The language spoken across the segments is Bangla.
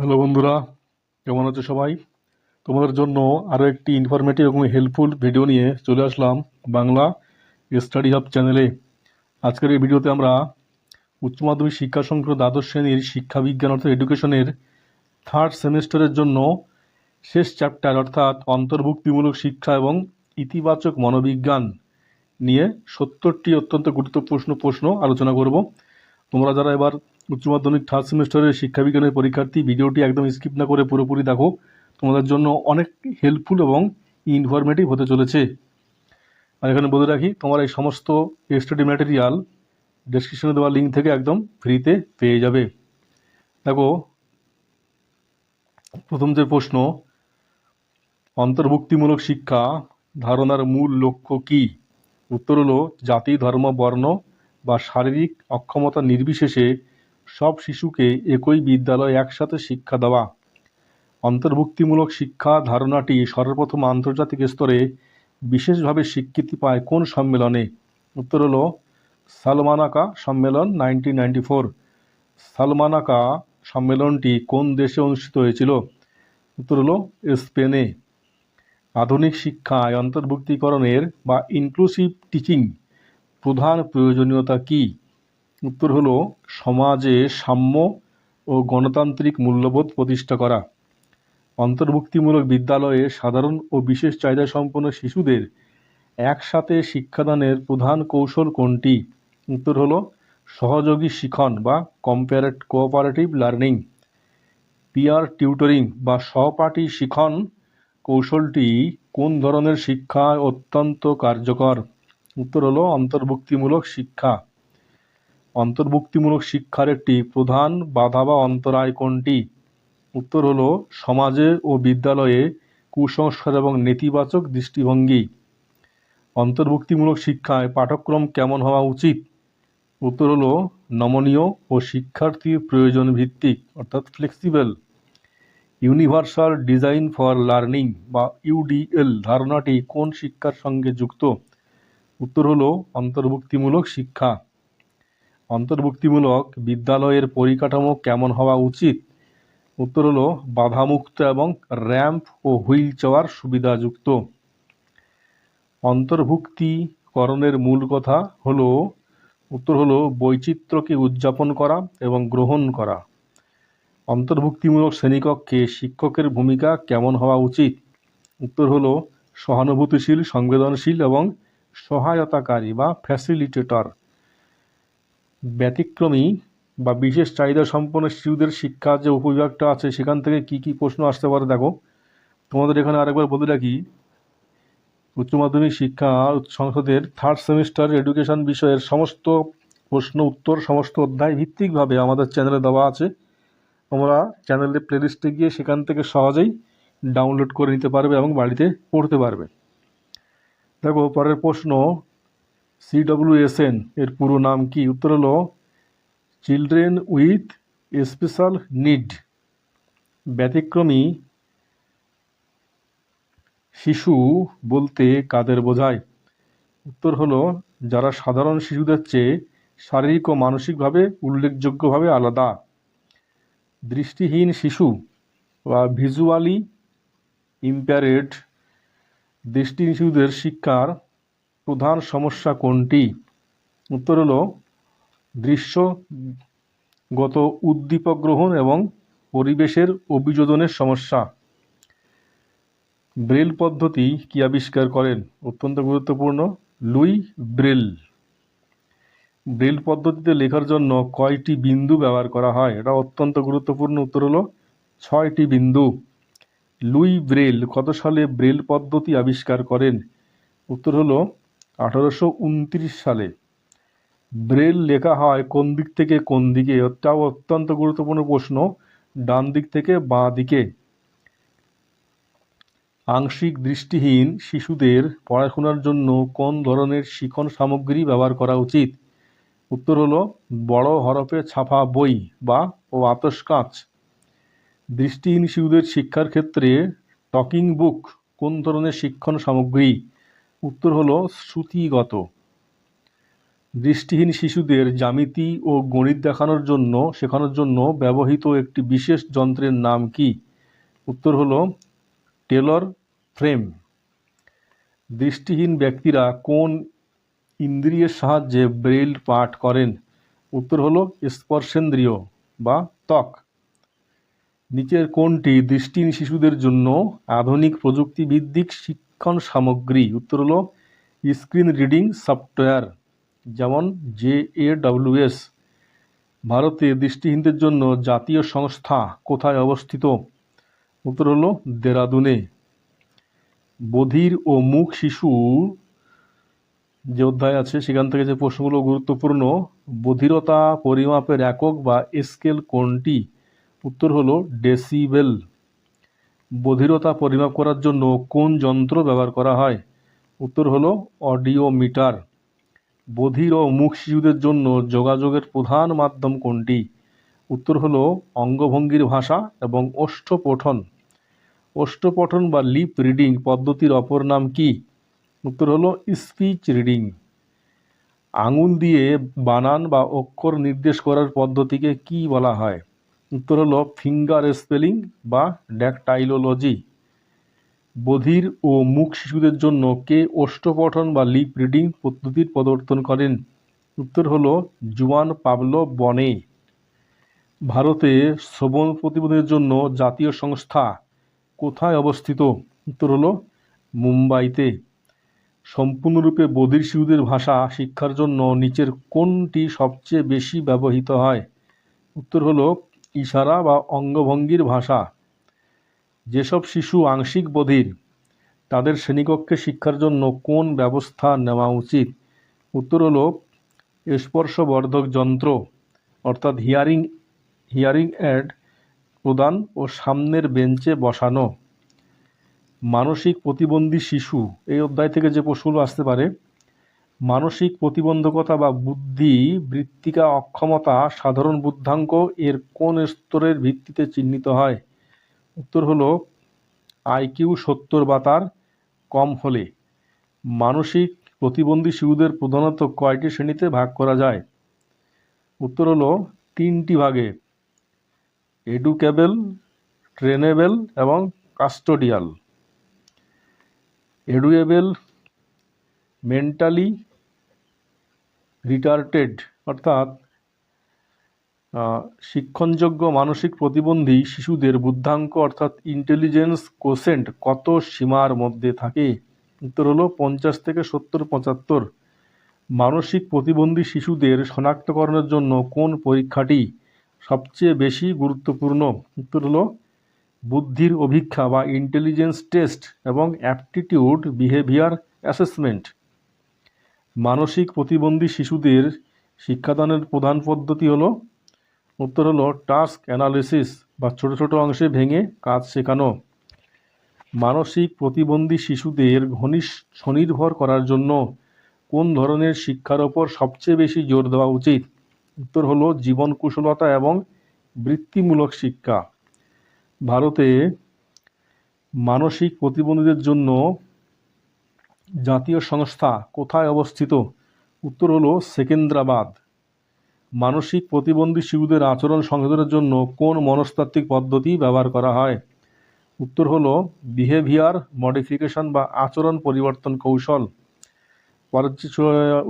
হ্যালো বন্ধুরা, কেমন আছো সবাই? তোমাদের জন্য আরও একটি ইনফরমেটিভ এবং হেল্পফুল ভিডিও নিয়ে চলে আসলাম বাংলা স্টাডি হাব চ্যানেলে। আজকের এই ভিডিওতে আমরা উচ্চ মাধ্যমিক শিক্ষা সংক্রান্ত দ্বাদশ শ্রেণীর শিক্ষাবিজ্ঞান অর্থাৎ এডুকেশনের থার্ড সেমিস্টারের জন্য শেষ চ্যাপ্টার অর্থাৎ অন্তর্ভুক্তিমূলক শিক্ষা এবং ইতিবাচক মনোবিজ্ঞান নিয়ে 70টি অত্যন্ত গুরুত্বপূর্ণ প্রশ্ন আলোচনা করব। তোমরা যারা এবার উচ্চ মাধ্যমিক থার্ড সেমিস্টারের শিক্ষাবিজ্ঞানের পরীক্ষার্থী, ভিডিওটি একদম স্কিপ না করে পুরোপুরি দেখো, তোমাদের জন্য অনেক হেল্পফুল এবং ইনফরমেটিভ হতে চলেছে। আর এখানে বলে রাখি, তোমার এই সমস্ত স্টাডি ম্যাটেরিয়াল ডেসক্রিপশনে দেওয়া লিঙ্ক থেকে একদম ফ্রিতে পেয়ে যাবে। দেখো, প্রথম যে প্রশ্ন, অন্তর্ভুক্তিমূলক শিক্ষা ধারণার মূল লক্ষ্য কী? উত্তর হলো জাতি, ধর্ম, বর্ণ বা শারীরিক অক্ষমতা নির্বিশেষে সব শিশুকে একই বিদ্যালয়ে একসাথে শিক্ষা দেওয়া। অন্তর্ভুক্তিমূলক শিক্ষা ধারণাটি সর্বপ্রথম আন্তর্জাতিক স্তরে বিশেষভাবে স্বীকৃতি পায় কোন সম্মেলনে? উত্তর হলো সালমানাকা সম্মেলন 1994। সালমানাকা সম্মেলনটি কোন দেশে অনুষ্ঠিত হয়েছিল? উত্তর হলো স্পেনে। আধুনিক শিক্ষায় অন্তর্ভুক্তিকরণের বা ইনক্লুসিভ টিচিং প্রধান প্রয়োজনীয়তা কী? উত্তর হলো সমাজে সাম্য ও গণতান্ত্রিক মূল্যবোধ প্রতিষ্ঠা করা। অন্তর্ভুক্তিমূলক বিদ্যালয়ে সাধারণ ও বিশেষ চাহিদা সম্পন্ন শিশুদের একসাথে শিক্ষাদানের প্রধান কৌশল কোনটি? উত্তর হলো সহযোগী শিখন বা কোঅপারেটিভ লার্নিং। পিয়ার টিউটরিং বা সহপাঠী শিখন কৌশলটি কোন ধরনের শিক্ষায় অত্যন্ত কার্যকর? উত্তর হলো অন্তর্ভুক্তিমূলক শিক্ষা। অন্তর্ভুক্তিমূলক শিক্ষার একটি প্রধান বাধা বা অন্তরায় কোনটি? উত্তর হলো সমাজে ও বিদ্যালয়ে কুসংস্কার এবং নেতিবাচক দৃষ্টিভঙ্গি। অন্তর্ভুক্তিমূলক শিক্ষায় পাঠ্যক্রম কেমন হওয়া উচিত? উত্তর হলো নমনীয় ও শিক্ষার্থীর প্রয়োজন ভিত্তিক অর্থাৎ flexible. Universal design for learning বা ইউডিএল ধারণাটি কোন শিক্ষার সঙ্গে যুক্ত? উত্তর হলো অন্তর্ভুক্তিমূলক শিক্ষা। অন্তর্ভুক্তিমূলক বিদ্যালয়ের পরিকাঠামো কেমন হওয়া উচিত? উত্তর হলো বাধামুক্ত এবং র্যাম্প ও হুইল চেয়ার সুবিধাযুক্ত। অন্তর্ভুক্তিকরণের মূল কথা হলো, উত্তর হলো বৈচিত্র্যকে উদযাপন করা এবং গ্রহণ করা। অন্তর্ভুক্তিমূলক শ্রেণীকক্ষে শিক্ষকের ভূমিকা কেমন হওয়া উচিত? উত্তর হলো সহানুভূতিশীল, সংবেদনশীল এবং সহায়তাকারী বা ফ্যাসিলিটেটর। ব্যতিক্রমী বা বিশেষ চাহিদা সম্পন্ন শিশুদের শিক্ষা যে উপবিভাগটা আছে সেখান থেকে কি কি প্রশ্ন আসতে পারে দেখো। তোমাদের এখানে আরেকবার বলে রাখি, উচ্চ মাধ্যমিক শিক্ষা সংসদের থার্ড সেমিস্টার এডুকেশন বিষয়ের সমস্ত প্রশ্ন উত্তর সমস্ত অধ্যায় ভিত্তিকভাবে আমাদের চ্যানেলে দেওয়া আছে। তোমরা চ্যানেলের প্লেলিস্টে গিয়ে সেখান থেকে সহজেই ডাউনলোড করে নিতে পারবে এবং বাড়িতে পড়তে পারবে। দেখো, পরের প্রশ্ন, CWSN এর পুরো নাম কি? উত্তর হলো চিলড্রেন উইথ স্পেশাল নিড। ব্যতিক্রমী শিশু বলতে কাদের বোঝায়? উত্তর হলো যারা সাধারণ শিশুদের চেয়ে শারীরিক ও মানসিকভাবে উল্লেখযোগ্যভাবে আলাদা। দৃষ্টিহীন শিশু বা ভিজুয়ালি ইম্প্যারেড দৃষ্টিহীন শিশুদের শিক্ষার প্রধান সমস্যা কোনটি? উত্তর হলো দৃশ্যগত উদ্দীপক গ্রহণ এবং পরিবেশের অভিযোজনের সমস্যা। ব্রেল পদ্ধতি কি আবিষ্কার করেন? অত্যন্ত গুরুত্বপূর্ণ, লুই ব্রেল। ব্রেল পদ্ধতিতে লেখার জন্য কয়টি বিন্দু ব্যবহার করা হয়? এটা অত্যন্ত গুরুত্বপূর্ণ, উত্তর হলো 6টি বিন্দু। লুই ব্রেল কত সালে ব্রেল পদ্ধতি আবিষ্কার করেন? উত্তর হলো 1829 সালে। ব্রেল লেখা হয় কোন দিক থেকে কোন দিকে? এটাও অত্যন্ত গুরুত্বপূর্ণ প্রশ্ন, ডান দিক থেকে বাঁ দিকে। আংশিক দৃষ্টিহীন শিশুদের পড়াশোনার জন্য কোন ধরনের শিখন সামগ্রী ব্যবহার করা উচিত? উত্তর হলো বড় হরফে ছাপা বই বা আতশ কাঁচ। দৃষ্টিহীন শিশুদের শিক্ষার ক্ষেত্রে টকিং বুক কোন ধরনের শিক্ষণ সামগ্রী? উত্তর হলো শ্রুতিগত। দৃষ্টিহীন শিশুদের জ্যামিতি ও গণিত শেখানোর জন্য ব্যবহৃত একটি বিশেষ যন্ত্রের নাম কি? উত্তর হলো টেলর ফ্রেম। দৃষ্টিহীন ব্যক্তিরা কোন ইন্দ্রিয়ের সাহায্যে ব্রেইল পাঠ করেন? উত্তর হলো স্পর্শেন্দ্রিয় বা ত্বক। নিচের কোনটি দৃষ্টিহীন শিশুদের জন্য আধুনিক প্রযুক্তিভিত্তিক শিক্ষণ সামগ্রী? উত্তর হলো স্ক্রিন রিডিং সফটওয়্যার, যেমন JAWS। ভারতে দৃষ্টিহীনদের জন্য জাতীয় সংস্থা কোথায় অবস্থিত? উত্তর হলো দেরাদুনে। বধির ও মূক শিশু যে অধ্যায় আছে সেখান থেকে যে প্রশ্নগুলো গুরুত্বপূর্ণ। বধিরতা পরিমাপের একক বা স্কেল কোনটি? উত্তর হলো ডেসিবেল। বধিরতা পরিমাপ করার জন্য কোন যন্ত্র ব্যবহার করা হয়? উত্তর হলো অডিওমিটার। বধির ও মূক শিশুদের জন্য যোগাযোগের প্রধান মাধ্যম কোনটি? উত্তর হলো অঙ্গভঙ্গির ভাষা এবং ওষ্ঠপঠন। ওষ্ঠপঠন বা লিপ রিডিং পদ্ধতির অপর নাম কি? উত্তর হলো স্পিচ রিডিং। আঙুল দিয়ে বানান বা অক্ষর নির্দেশ করার পদ্ধতিকে কি বলা হয়? উত্তর হলো ফিঙ্গার স্পেলিং বা ড্যাকটাইলোলজি। বধির ও মূক শিশুদের জন্য কে ওষ্ঠপঠন বা লিপ রিডিং পদ্ধতির প্রবর্তন করেন? উত্তর হলো জুয়ান পাবলো বনে। ভারতে শ্রবণ প্রতিবন্ধীদের জন্য জাতীয় সংস্থা কোথায় অবস্থিত? উত্তর হলো মুম্বাইতে। সম্পূর্ণরূপে বধির শিশুদের ভাষা শিক্ষার জন্য নিচের কোনটি সবচেয়ে বেশি ব্যবহৃত হয়? উত্তর হলো ইশারা বা অঙ্গভঙ্গির ভাষা। যেসব শিশু আংশিক বধির তাদের শ্রেণীকক্ষে শিক্ষার জন্য কোন ব্যবস্থা নেওয়া উচিত? উত্তর হলো স্পর্শবর্ধক যন্ত্র অর্থাৎ হিয়ারিং এড প্রদান ও সামনের বেঞ্চে বসানো। মানসিক প্রতিবন্ধী শিশু এই অধ্যায় থেকে যে প্রশ্নগুলো আসতে পারে, মানসিক প্রতিবন্ধকতা বা বুদ্ধি বৃত্তিকা অক্ষমতা সাধারণ বুদ্ধাঙ্ক এর কোন স্তরের ভিত্তিতে চিহ্নিত হয়? উত্তর হলো IQ 70 বা তার কম হলে। মানসিক প্রতিবন্ধী শিশুদের প্রধানত কয়টি শ্রেণীতে ভাগ করা যায়? উত্তর হলো 3টি ভাগে: এডুকেবল, ট্রেনেবল এবং কাস্টোডিয়াল। এডুকেবল মেন্টালি রিটার্টেড অর্থাৎ শিক্ষণযোগ্য মানসিক প্রতিবন্ধী শিশুদের বুদ্ধাঙ্ক অর্থাৎ ইন্টেলিজেন্স কোশেন্ট কত সীমার মধ্যে থাকে? উত্তর হলো 50 থেকে 70 75। মানসিক প্রতিবন্ধী শিশুদের শনাক্তকরণের জন্য কোন পরীক্ষাটি সবচেয়ে বেশি গুরুত্বপূর্ণ? উত্তর হলো বুদ্ধির অভীক্ষা বা ইন্টেলিজেন্স টেস্ট এবং অ্যাপটিটিউড বিহেভিয়ার অ্যাসেসমেন্ট। মানসিক প্রতিবন্ধী শিশুদের শিক্ষাদানের প্রধান পদ্ধতি হলো উত্তর হলো টাস্ক অ্যানালিসিস বা ছোট ছোট অংশে ভেঙে কাজ শেখানো। মানসিক প্রতিবন্ধী শিশুদের স্বনির্ভর করার জন্য কোন ধরনের শিক্ষার ওপর সবচেয়ে বেশি জোর দেওয়া উচিত? উত্তর হলো জীবন কুশলতা এবং বৃত্তিমূলক শিক্ষা। ভারতে মানসিক প্রতিবন্ধীদের জন্য জাতীয় সংস্থা কোথায় অবস্থিত? উত্তর হলো সেকেন্দ্রাবাদ। মানসিক প্রতিবন্ধী শিশুদের আচরণ সংশোধনের জন্য কোন মনস্তাত্ত্বিক পদ্ধতি ব্যবহার করা হয়? উত্তর হলো বিহেভিয়ার মডিফিকেশন বা আচরণ পরিবর্তন কৌশল। পরের যে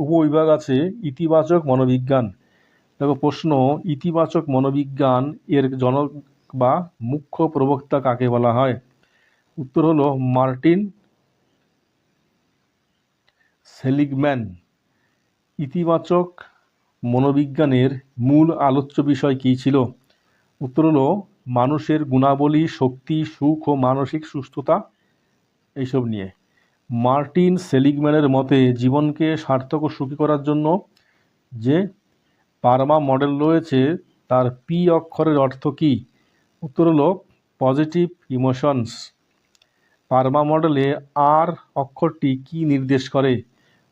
উপবিভাগ আছে ইতিবাচক মনোবিজ্ঞান। দেখো প্রশ্ন, ইতিবাচক মনোবিজ্ঞান এর জনক বা মুখ্য প্রবক্তা কাকে বলা হয়? উত্তর হলো মার্টিন সেলিগম্যান। ইতিবাচক মনোবিজ্ঞানের মূল আলোচ্য বিষয় কী ছিল? উত্তর হলো মানুষের গুণাবলী, শক্তি, সুখ ও মানসিক সুস্থতা এইসব নিয়ে। মার্টিন সেলিগম্যানের মতে জীবনকে সার্থক ও সুখী করার জন্য যে পারমা মডেল রয়েছে তার পি অক্ষরের অর্থ কী? উত্তর হলো পজিটিভ ইমোশনস। পারমা মডেলে আর অক্ষরটি কি নির্দেশ করে?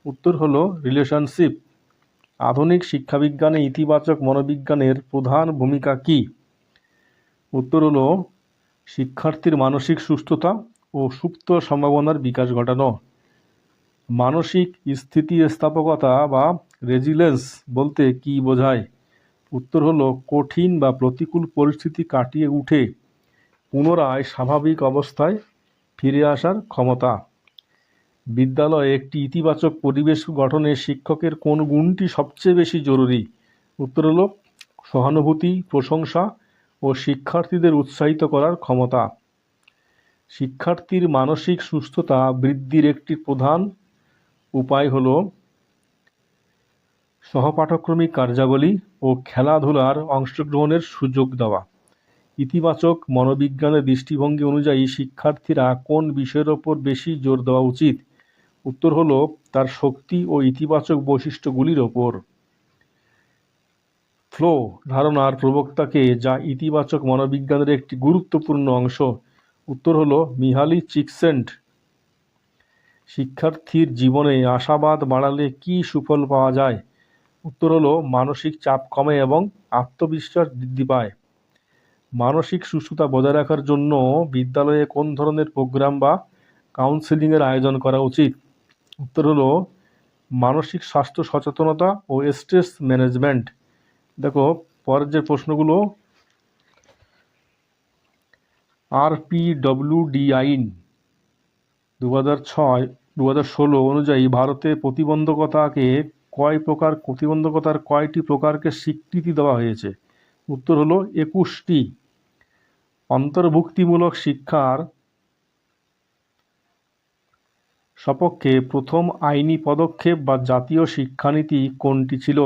উত্তর হলো রিলেশনশিপ। আধুনিক শিক্ষাবিজ্ঞানে ইতিবাচক মনোবিজ্ঞানের প্রধান ভূমিকা কী? উত্তর হলো শিক্ষার্থীর মানসিক সুস্থতা ও সুপ্ত সম্ভাবনার বিকাশ ঘটানো। মানসিক স্থিতিস্থাপকতা বা রেজিলেন্স বলতে কী বোঝায়? উত্তর হলো কঠিন বা প্রতিকূল পরিস্থিতি কাটিয়ে উঠে পুনরায় স্বাভাবিক অবস্থায় ফিরে আসার ক্ষমতা। বিদ্যালয়ে একটি ইতিবাচক পরিবেশ গঠনে শিক্ষকের কোন গুণটি সবচেয়ে বেশি জরুরি? উত্তর হলো সহানুভূতি, প্রশংসা ও শিক্ষার্থীদের উৎসাহিত করার ক্ষমতা। শিক্ষার্থীর মানসিক সুস্থতা বৃদ্ধির একটি প্রধান উপায় হলো সহপাঠক্রমিক কার্যাবলী ও খেলাধুলার অংশগ্রহণের সুযোগ দেওয়া। ইতিবাচক মনোবিজ্ঞানের দৃষ্টিভঙ্গি অনুযায়ী শিক্ষার্থীরা কোন বিষয়ের ওপর বেশি জোর দেওয়া উচিত? উত্তর হলো তার শক্তি ও ইতিবাচক বৈশিষ্ট্যগুলির ওপর। ফ্লো ধারণার প্রবক্তাকে, যা ইতিবাচক মনোবিজ্ঞানের একটি গুরুত্বপূর্ণ অংশ? উত্তর হলো মিহালি চিকসেন্ট। শিক্ষার্থীর জীবনে আশাবাদ বাড়ালে কি সুফল পাওয়া যায়? উত্তর হলো মানসিক চাপ কমে এবং আত্মবিশ্বাস বৃদ্ধি পায়। মানসিক সুস্থতা বজায় রাখার জন্য বিদ্যালয়ে কোন ধরনের প্রোগ্রাম বা কাউন্সেলিংয়ের আয়োজন করা উচিত? উত্তর হলো মানসিক স্বাস্থ্য সচেতনতা ও স্ট্রেস ম্যানেজমেন্ট। দেখো পরের যে প্রশ্নগুলো, RPWD আইন 2006-2016 অনুযায়ী ভারতে প্রতিবন্ধকতার কয়টি প্রকারকে স্বীকৃতি দেওয়া হয়েছে? উত্তর হলো 21টি। অন্তর্ভুক্তিমূলক শিক্ষার সপক্ষে প্রথম আইনি পদক্ষেপ বা জাতীয় শিক্ষানীতি কোনটি ছিল?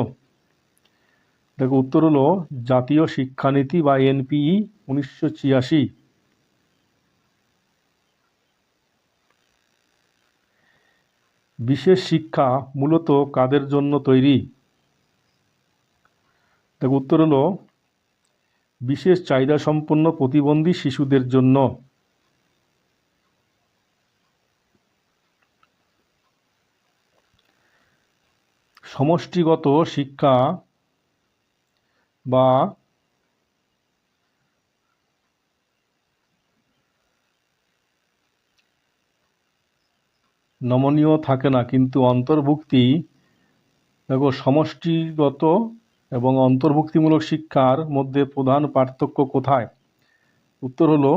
দেখো উত্তর হলো জাতীয় শিক্ষানীতি বা NPE 1986। বিশেষ শিক্ষা মূলত কাদের জন্য তৈরি? দেখো উত্তর হলো বিশেষ চাহিদা সম্পন্ন প্রতিবন্ধী শিশুদের জন্য। সমষ্টিগত শিক্ষা বা নমনীয় থাকে না, কিন্তু অন্তর্ভুক্তি, দেখো সমষ্টিগত এবং অন্তর্ভুক্তিমূলক শিক্ষার মধ্যে প্রধান পার্থক্য কোথায়? উত্তর হলো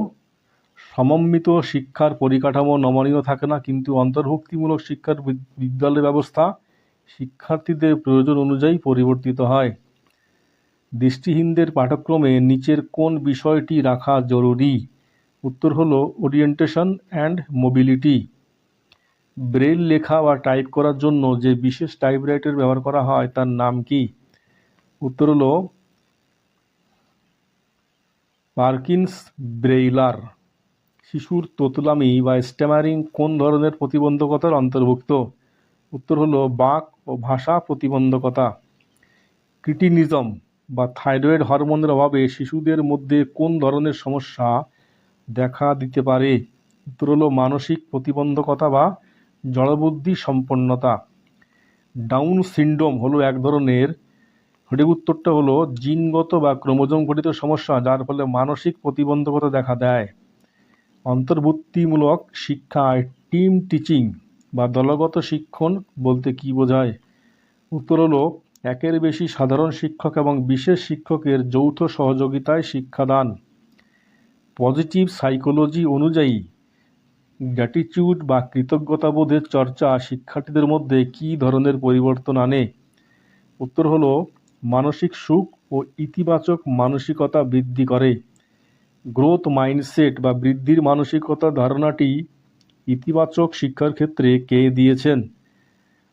সমন্বিত শিক্ষার পরিকাঠামো নমনীয় থাকে না, কিন্তু অন্তর্ভুক্তিমূলক শিক্ষার বিদ্যালয় ব্যবস্থা শিক্ষার্থীদের প্রয়োজন অনুযায়ী পরিবর্তিত হয়। দৃষ্টিহীনদের পাঠ্যক্রমে নিচের কোন বিষয়টি রাখা জরুরি? উত্তর হলো ওরিয়েন্টেশন অ্যান্ড মোবিলিটি। ব্রেইল লেখা বা টাইপ করার জন্য যে বিশেষ টাইপরাইটার ব্যবহার করা হয় তার নাম কি? উত্তর হলো পারকিন্স ব্রেইলার। শিশুর তোতলামি বা স্ট্যামারিং কোন ধরনের প্রতিবন্ধকতার অন্তর্ভুক্ত? উত্তর হলো বাক ও ভাষা প্রতিবন্ধকতা। ক্রিটিনিজম বা থাইরয়েড হরমোনের অভাবে শিশুদের মধ্যে কোন ধরনের সমস্যা দেখা দিতে পারে? উত্তর হলো মানসিক প্রতিবন্ধকতা বা জড়বুদ্ধি সম্পন্নতা। ডাউন সিনড্রোম হলো এক ধরনের, সঠিক উত্তরটা হলো জিনগত বা ক্রোমোজোম ঘটিত সমস্যা যার ফলে মানসিক প্রতিবন্ধকতা দেখা দেয়। অন্তর্ভুক্তিমূলক শিক্ষায় টিম টিচিং বা দলগত শিক্ষণ বলতে কী বোঝায়? উত্তর হলো একের বেশি সাধারণ শিক্ষক এবং বিশেষ শিক্ষকের যৌথ সহযোগিতায় শিক্ষাদান। পজিটিভ সাইকোলজি অনুযায়ী গ্র্যাটিটিউড বা কৃতজ্ঞতাবোধের চর্চা শিক্ষার্থীদের মধ্যে কী ধরনের পরিবর্তন আনে? উত্তর হলো মানসিক সুখ ও ইতিবাচক মানসিকতা বৃদ্ধি করে। গ্রোথ মাইন্ডসেট বা বৃদ্ধির মানসিকতা ধারণাটি ইতিবাচক শিক্ষার ক্ষেত্রে কে দিয়েছেন?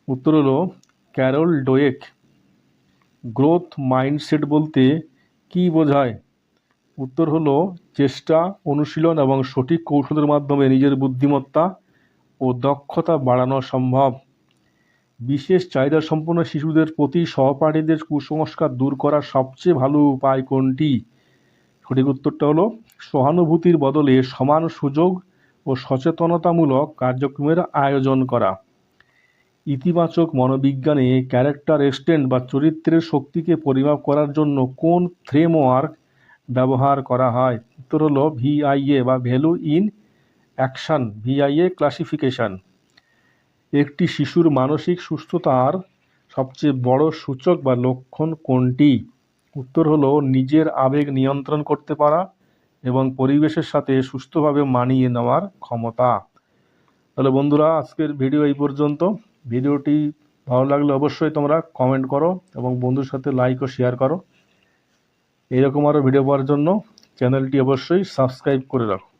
উত্তর হলো ক্যারল ডোয়েক। গ্রোথ মাইন্ডসেট বলতে কী বোঝায়? উত্তর হলো চেষ্টা, অনুশীলন এবং সঠিক কৌশলের মাধ্যমে নিজের বুদ্ধিমত্তা ও দক্ষতা বাড়ানো সম্ভব। বিশেষ চাহিদা সম্পন্ন শিশুদের প্রতি সহপাঠীদের কুসংস্কার দূর করার সবচেয়ে ভালো উপায় কোনটি? সঠিক উত্তরটা হলো সহানুভূতির বদলে সমান সুযোগ ও সচেতনতামূলক কার্যক্রমের আয়োজন করা। ইতিবাচক মনোবিজ্ঞানে ক্যারেক্টার এক্সটেন্ট বা চরিত্রের শক্তিকে পরিমাপ করার জন্য কোন ফ্রেমওয়ার্ক ব্যবহার করা হয়? উত্তর হলো VIA বা value in action, VIA classification. একটি শিশুর মানসিক সুস্থতার সবচেয়ে বড় সূচক বা লক্ষণ কোনটি? উত্তর হলো নিজের আবেগ নিয়ন্ত্রণ করতে পারা এবং পরিবেশের সাথে সুস্থভাবে মানিয়ে নেওয়ার ক্ষমতা। তাহলে বন্ধুরা, আজকের ভিডিও এই পর্যন্ত। ভিডিওটি ভালো লাগলে অবশ্যই তোমরা কমেন্ট করো এবং বন্ধুর সাথে লাইক ও শেয়ার করো। এইরকম আরও ভিডিও পাওয়ার জন্য চ্যানেলটি অবশ্যই সাবস্ক্রাইব করে রাখো।